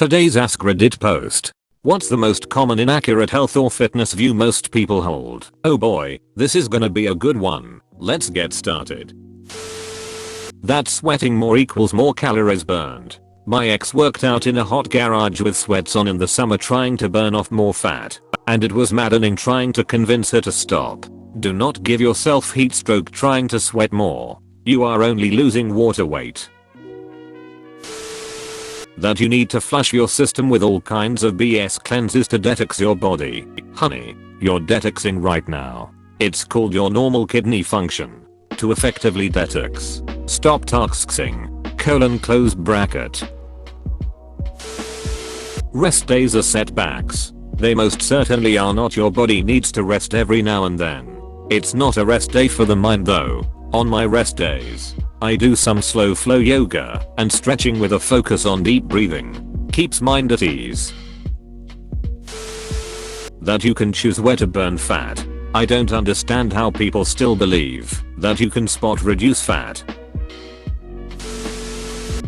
Today's AskReddit post. What's the most common inaccurate health or fitness view most people hold? Oh boy, this is gonna be a good one. Let's get started. That sweating more equals more calories burned. My ex worked out in a hot garage with sweats on in the summer trying to burn off more fat, and it was maddening trying to convince her to stop. Do not give yourself heat stroke trying to sweat more. You are only losing water weight. That you need to flush your system with all kinds of BS cleanses to detox your body. Honey, you're detoxing right now. It's called your normal kidney function. To effectively detox, stop toxing. Close bracket. Rest days are setbacks. They most certainly are not. Your body needs to rest every now and then. It's not a rest day for the mind though. On my rest days, I do some slow flow yoga and stretching with a focus on deep breathing. Keeps mind at ease. That you can choose where to burn fat. I don't understand how people still believe that you can spot reduce fat.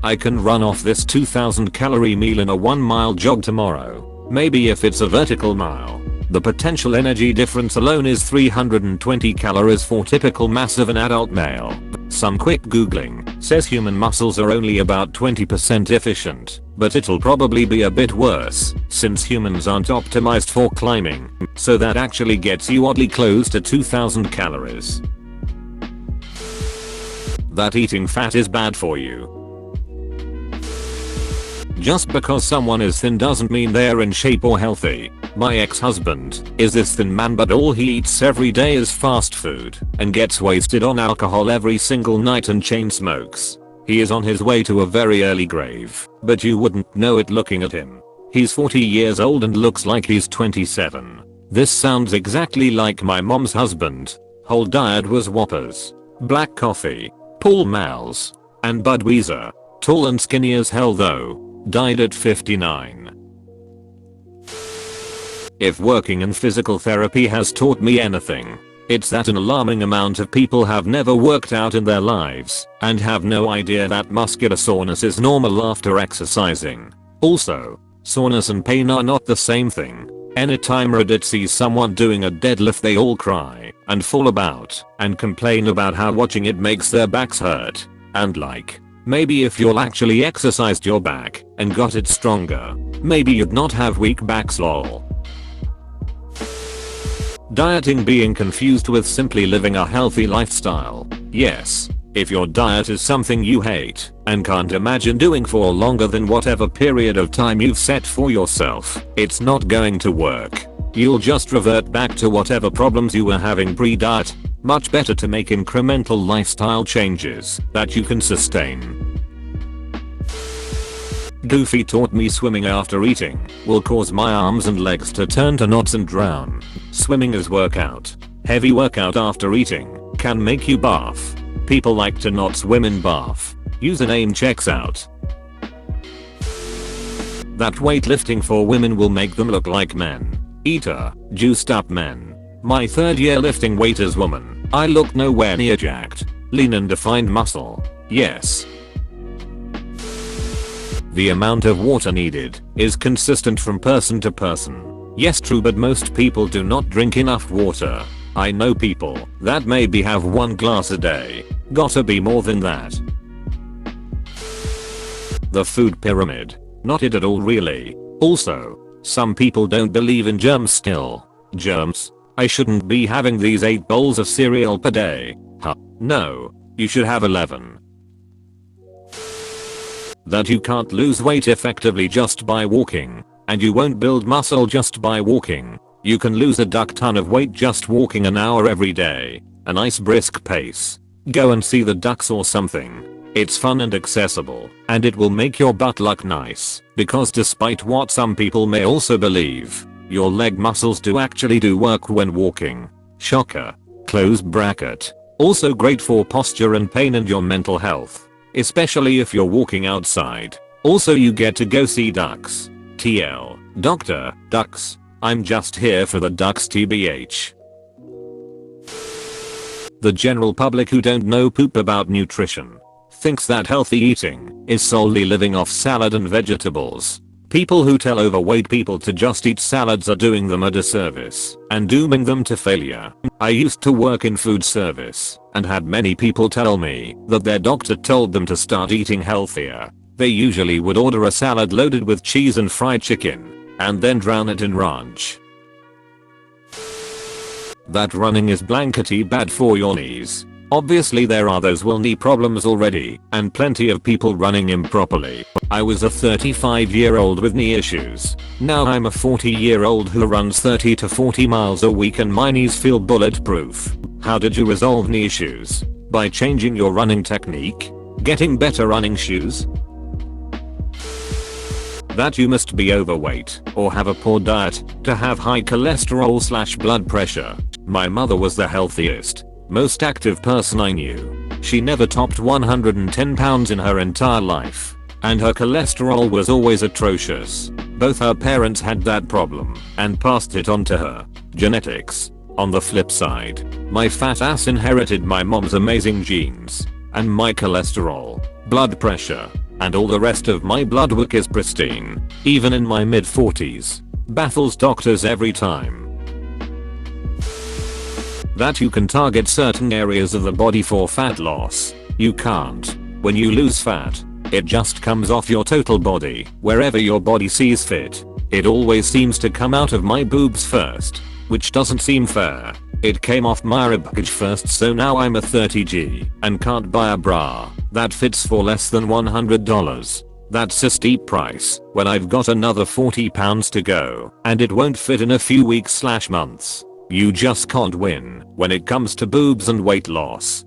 I can run off this 2000 calorie meal in a 1-mile jog tomorrow. Maybe if it's a vertical mile. The potential energy difference alone is 320 calories for typical mass of an adult male. Some quick googling says human muscles are only about 20% efficient, but it'll probably be a bit worse since humans aren't optimized for climbing, so that actually gets you oddly close to 2000 calories. That eating fat is bad for you. Just because someone is thin doesn't mean they're in shape or healthy. My ex-husband is this thin man, but all he eats every day is fast food and gets wasted on alcohol every single night and chain smokes. He is on his way to a very early grave, but you wouldn't know it looking at him. He's 40 years old and looks like he's 27. This sounds exactly like my mom's husband. Whole diet was Whoppers, black coffee, Pall Malls, and Budweiser. Tall and skinny as hell though. Died at 59. If working in physical therapy has taught me anything, it's that an alarming amount of people have never worked out in their lives and have no idea that muscular soreness is normal after exercising. Also, soreness and pain are not the same thing. Anytime Reddit sees someone doing a deadlift, they all cry and fall about and complain about how watching it makes their backs hurt. And like, maybe if you'll actually exercised your back and got it stronger, maybe you'd not have weak backs lol. Dieting being confused with simply living a healthy lifestyle. Yes, if your diet is something you hate and can't imagine doing for longer than whatever period of time you've set for yourself, it's not going to work. You'll just revert back to whatever problems you were having pre-diet. Much better to make incremental lifestyle changes that you can sustain. Goofy taught me swimming after eating will cause my arms and legs to turn to knots and drown. Swimming is workout. Heavy workout after eating can make you barf. People like to not swim in bath. Username checks out. That weightlifting for women will make them look like men. Eater, juiced up men. My 3rd year lifting weight as woman, I look nowhere near jacked. Lean and defined muscle. Yes. The amount of water needed is consistent from person to person. Yes, true, but most people do not drink enough water. I know people that maybe have 1 glass a day. Gotta be more than that. The food pyramid. Not it at all really. Also, some people don't believe in germs still. Germs? I shouldn't be having these 8 bowls of cereal per day. Huh? No. You should have 11. That you can't lose weight effectively just by walking, and you won't build muscle just by walking. You can lose a duck ton of weight just walking an hour every day. A nice brisk pace. Go and see the ducks or something. It's fun and accessible, and it will make your butt look nice, because despite what some people may also believe, your leg muscles do actually do work when walking. Shocker. Close bracket. Also great for posture and pain and your mental health. Especially if you're walking outside. Also you get to go see ducks. TL. Doctor, ducks. I'm just here for the ducks tbh. The general public who don't know poop about nutrition thinks that healthy eating is solely living off salad and vegetables. People who tell overweight people to just eat salads are doing them a disservice and dooming them to failure. I used to work in food service and had many people tell me that their doctor told them to start eating healthier. They usually would order a salad loaded with cheese and fried chicken and then drown it in ranch. That running is blankety bad for your knees. Obviously there are those with knee problems already and plenty of people running improperly. I was a 35-year-old with knee issues. Now I'm a 40-year-old who runs 30 to 40 miles a week and my knees feel bulletproof. How did you resolve knee issues? By changing your running technique? Getting better running shoes? That you must be overweight or have a poor diet to have high cholesterol/blood pressure. My mother was the healthiest, most active person I knew. She never topped 110 pounds in her entire life. And her cholesterol was always atrocious. Both her parents had that problem and passed it on to her. Genetics. On the flip side, my fat ass inherited my mom's amazing genes. And my cholesterol, blood pressure, and all the rest of my blood work is pristine. Even in my mid 40s. Baffles doctors every time. That you can target certain areas of the body for fat loss. You can't. When you lose fat, it just comes off your total body, wherever your body sees fit. It always seems to come out of my boobs first, which doesn't seem fair. It came off my ribcage first, so now I'm a 30G and can't buy a bra that fits for less than $100. That's a steep price when I've got another 40 pounds to go and it won't fit in a few weeks/months. You just can't win when it comes to boobs and weight loss.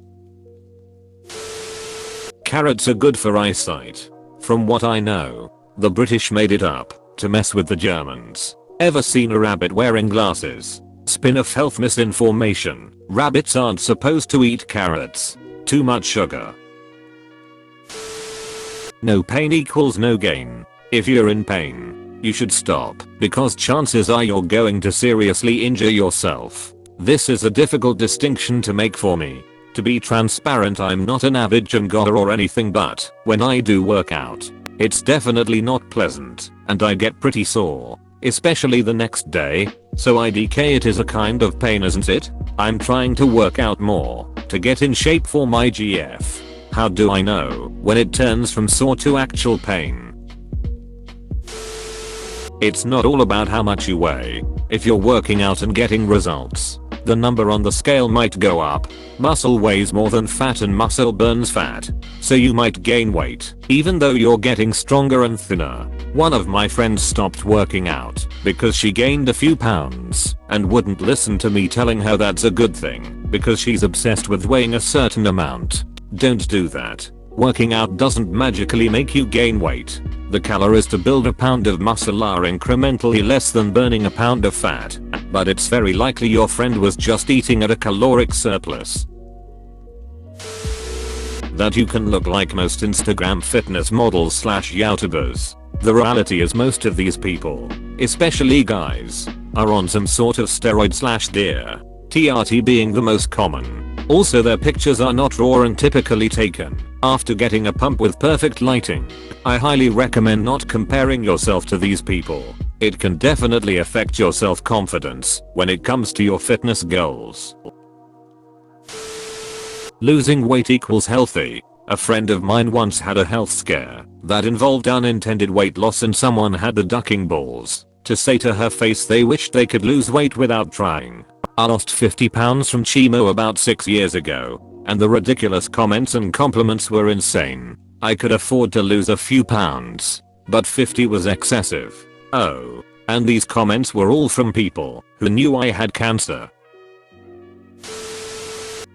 Carrots are good for eyesight. From what I know, the British made it up to mess with the Germans. Ever seen a rabbit wearing glasses? Spin-off health misinformation. Rabbits aren't supposed to eat carrots. Too much sugar. No pain equals no gain. If you're in pain, you should stop because chances are you're going to seriously injure yourself. This is a difficult distinction to make for me. To be transparent, I'm not an avid gym goer or anything, but when I do work out, it's definitely not pleasant and I get pretty sore, especially the next day. So IDK, it is a kind of pain, isn't it? I'm trying to work out more to get in shape for my GF. How do I know when it turns from sore to actual pain? It's not all about how much you weigh. If you're working out and getting results, the number on the scale might go up. Muscle weighs more than fat and muscle burns fat. So you might gain weight, even though you're getting stronger and thinner. One of my friends stopped working out because she gained a few pounds and wouldn't listen to me telling her that's a good thing because she's obsessed with weighing a certain amount. Don't do that. Working out doesn't magically make you gain weight. The calories to build a pound of muscle are incrementally less than burning a pound of fat, but it's very likely your friend was just eating at a caloric surplus. That you can look like most Instagram fitness models/YouTubers. The reality is most of these people, especially guys, are on some sort of steroid/deer. TRT being the most common. Also, their pictures are not raw and typically taken after getting a pump with perfect lighting. I highly recommend not comparing yourself to these people. It can definitely affect your self-confidence when it comes to your fitness goals. Losing weight equals healthy. A friend of mine once had a health scare that involved unintended weight loss, and someone had the ducking balls to say to her face they wished they could lose weight without trying. I lost 50 pounds from chemo about 6 years ago, and the ridiculous comments and compliments were insane. I could afford to lose a few pounds, but 50 was excessive. Oh, and these comments were all from people who knew I had cancer.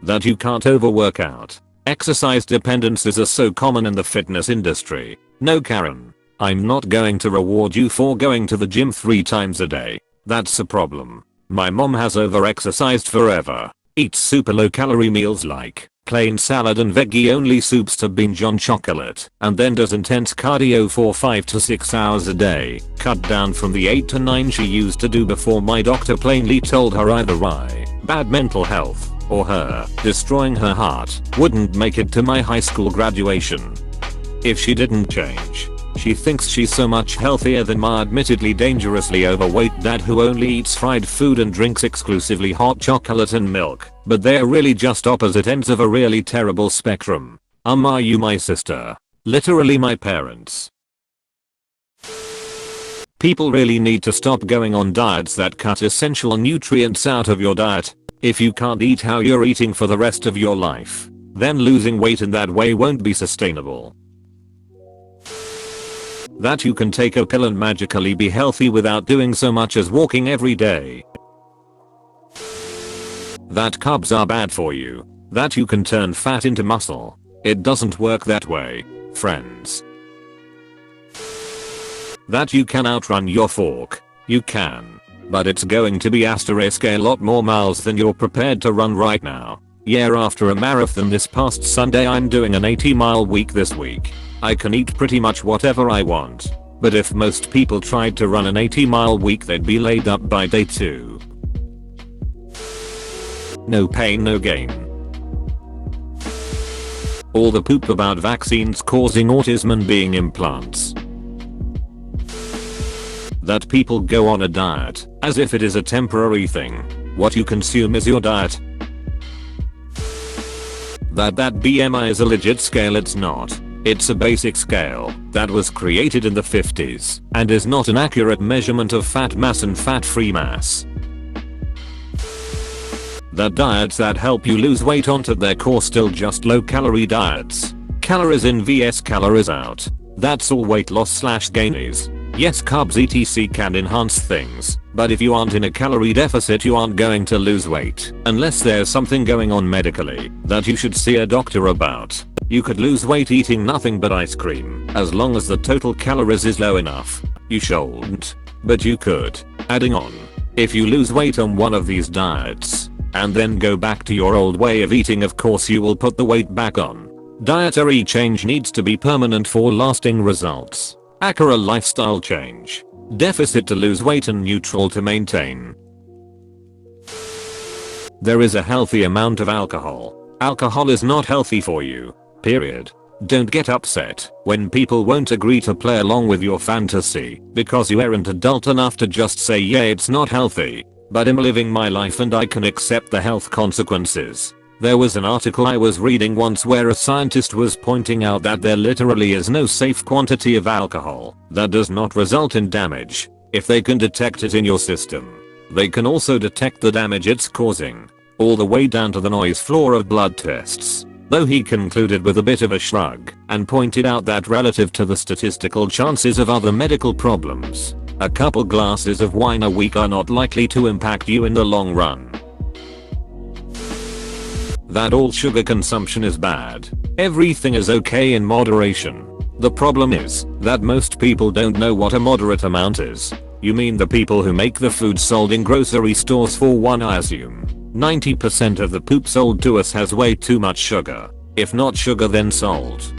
That you can't overwork out. Exercise dependencies are so common in the fitness industry. No, Karen, I'm not going to reward you for going to the gym 3 times a day. That's a problem. My mom has over-exercised forever. Eats super low-calorie meals like plain salad and veggie only soups to binge on chocolate, and then does intense cardio for 5 to 6 hours a day, cut down from the 8 to 9 she used to do before my doctor plainly told her either I, bad mental health, or her, destroying her heart, wouldn't make it to my high school graduation. If she didn't change, She thinks she's so much healthier than my admittedly dangerously overweight dad who only eats fried food and drinks exclusively hot chocolate and milk, but they're really just opposite ends of a really terrible spectrum. Are you my sister? Literally my parents. People really need to stop going on diets that cut essential nutrients out of your diet. If you can't eat how you're eating for the rest of your life, then losing weight in that way won't be sustainable. That you can take a pill and magically be healthy without doing so much as walking every day. That carbs are bad for you. That you can turn fat into muscle. It doesn't work that way, friends. That you can outrun your fork. You can. But it's going to be a lot more miles than you're prepared to run right now. Yeah, after a marathon this past Sunday, I'm doing an 80-mile week this week. I can eat pretty much whatever I want. But if most people tried to run an 80-mile week, they'd be laid up by day 2. No pain, no gain. All the poop about vaccines causing autism and being implants. That people go on a diet as if it is a temporary thing. What you consume is your diet. That BMI is a legit scale, it's not. It's a basic scale that was created in the 50s and is not an accurate measurement of fat mass and fat-free mass. That diets that help you lose weight aren't at their core still just low-calorie diets. Calories in vs calories out. That's all weight loss / gain is. Yes, carbs etc can enhance things, but if you aren't in a calorie deficit you aren't going to lose weight unless there's something going on medically that you should see a doctor about. You could lose weight eating nothing but ice cream as long as the total calories is low enough. You shouldn't, but you could. Adding on, if you lose weight on one of these diets and then go back to your old way of eating, of course you will put the weight back on. Dietary change needs to be permanent for lasting results. Accurate lifestyle change. Deficit to lose weight and neutral to maintain. There is a healthy amount of alcohol. Alcohol is not healthy for you. Period. Don't get upset when people won't agree to play along with your fantasy because you aren't adult enough to just say yeah, it's not healthy, but I'm living my life and I can accept the health consequences. There was an article I was reading once where a scientist was pointing out that there literally is no safe quantity of alcohol that does not result in damage. If they can detect it in your system, they can also detect the damage it's causing, all the way down to the noise floor of blood tests. Though he concluded with a bit of a shrug and pointed out that relative to the statistical chances of other medical problems, a couple glasses of wine a week are not likely to impact you in the long run. That all sugar consumption is bad. Everything is okay in moderation. The problem is that most people don't know what a moderate amount is. You mean the people who make the food sold in grocery stores? For one, I assume 90% of the poop sold to us has way too much sugar. If not sugar, then salt.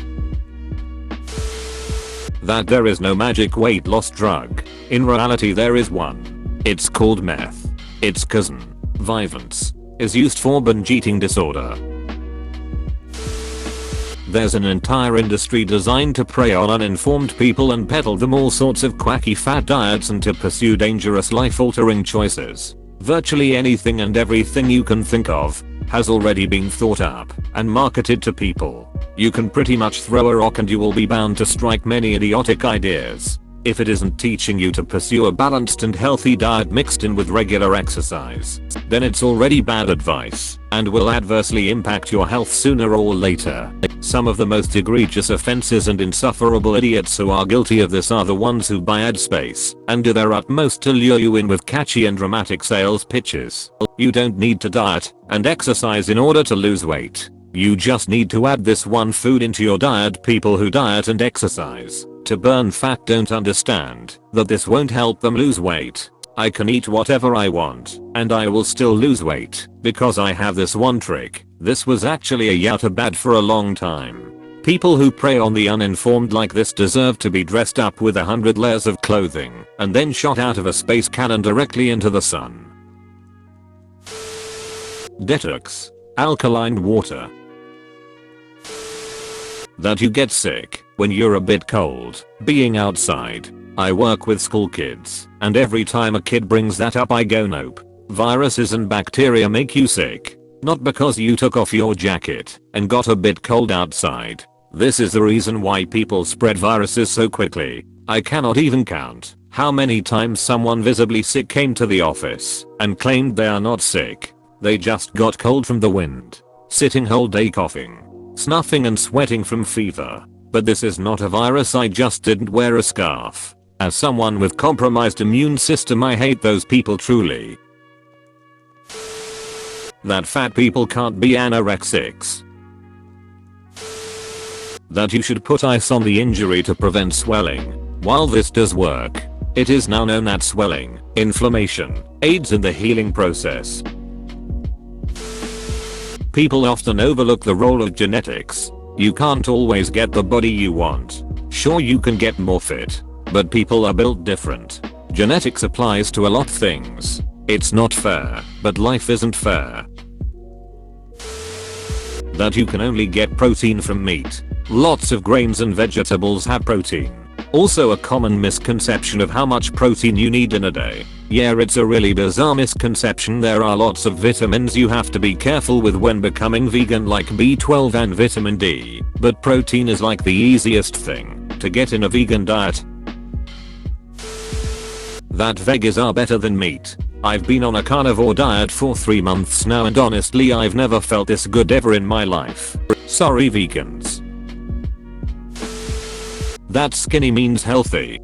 That there is no magic weight loss drug. In reality there is one. It's called meth. Its cousin, Vyvanse, is used for binge eating disorder. There's an entire industry designed to prey on uninformed people and peddle them all sorts of quacky fat diets and to pursue dangerous life-altering choices. Virtually anything and everything you can think of has already been thought up and marketed to people. You can pretty much throw a rock and you will be bound to strike many idiotic ideas. If it isn't teaching you to pursue a balanced and healthy diet mixed in with regular exercise, then it's already bad advice and will adversely impact your health sooner or later. Some of the most egregious offenses and insufferable idiots who are guilty of this are the ones who buy ad space and do their utmost to lure you in with catchy and dramatic sales pitches. You don't need to diet and exercise in order to lose weight. You just need to add this one food into your diet. People who diet and exercise to burn fat don't understand that this won't help them lose weight. I can eat whatever I want and I will still lose weight because I have this one trick. This was actually a yata bad for a long time. People who prey on the uninformed like this deserve to be dressed up with 100 layers of clothing and then shot out of a space cannon directly into the sun. Detox. Alkaline water. That you get sick when you're a bit cold, being outside. I work with school kids, and every time a kid brings that up I go nope. Viruses and bacteria make you sick. Not because you took off your jacket and got a bit cold outside. This is the reason why people spread viruses so quickly. I cannot even count how many times someone visibly sick came to the office and claimed they are not sick. They just got cold from the wind. Sitting whole day coughing, snuffing and sweating from fever. But this is not a virus, I just didn't wear a scarf. As someone with compromised immune system, I hate those people truly. That fat people can't be anorexics. That you should put ice on the injury to prevent swelling. While this does work, it is now known that swelling, inflammation, aids in the healing process. People often overlook the role of genetics. You can't always get the body you want. Sure, you can get more fit, but people are built different. Genetics applies to a lot of things. It's not fair, but life isn't fair. That you can only get protein from meat. Lots of grains and vegetables have protein. Also a common misconception of how much protein you need in a day. Yeah, it's a really bizarre misconception. There are lots of vitamins you have to be careful with when becoming vegan, like B12 and vitamin D. But protein is like the easiest thing to get in a vegan diet. That veggies are better than meat. I've been on a carnivore diet for 3 months now, and honestly I've never felt this good ever in my life. Sorry vegans. That skinny means healthy.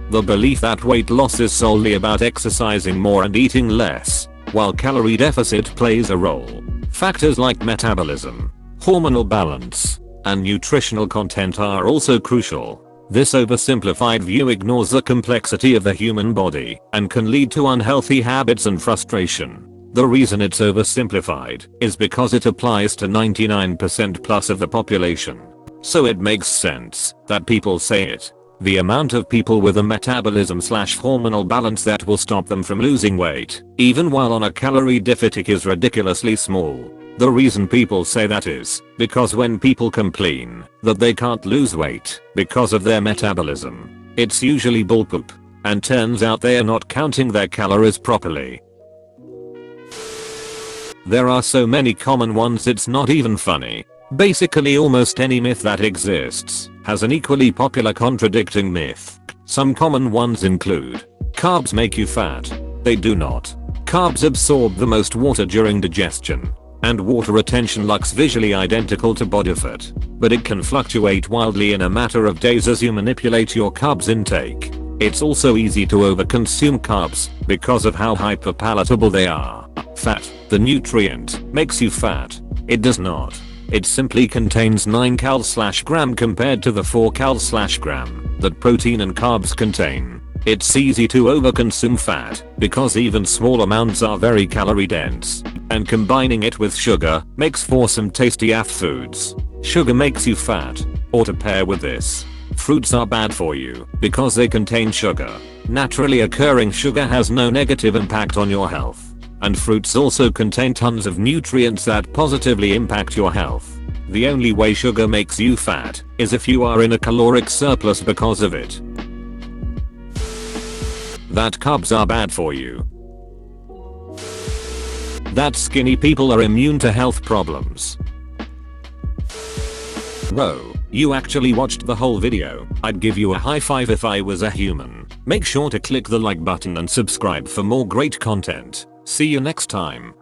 The belief that weight loss is solely about exercising more and eating less, while calorie deficit plays a role. Factors like metabolism, hormonal balance, and nutritional content are also crucial. This oversimplified view ignores the complexity of the human body and can lead to unhealthy habits and frustration. The reason it's oversimplified is because it applies to 99% plus of the population. So it makes sense that people say it. The amount of people with a metabolism/hormonal balance that will stop them from losing weight, even while on a calorie deficit, is ridiculously small. The reason people say that is because when people complain that they can't lose weight because of their metabolism, it's usually bullpoop, and turns out they are not counting their calories properly. There are so many common ones it's not even funny. Basically almost any myth that exists has an equally popular contradicting myth. Some common ones include: carbs make you fat. They do not. Carbs absorb the most water during digestion, and water retention looks visually identical to body fat, but it can fluctuate wildly in a matter of days as you manipulate your carbs intake. It's also easy to overconsume carbs because of how hyperpalatable they are. Fat, the nutrient, makes you fat. It does not. It simply contains 9 cal/gram compared to the 4 cal/gram that protein and carbs contain. It's easy to overconsume fat because even small amounts are very calorie dense, and combining it with sugar makes for some tasty AF foods. Sugar makes you fat. Or to pair with this, fruits are bad for you because they contain sugar. Naturally occurring sugar has no negative impact on your health. And fruits also contain tons of nutrients that positively impact your health. The only way sugar makes you fat is if you are in a caloric surplus because of it. That carbs are bad for you. That skinny people are immune to health problems. Bro, you actually watched the whole video. I'd give you a high five if I was a human. Make sure to click the like button and subscribe for more great content. See you next time.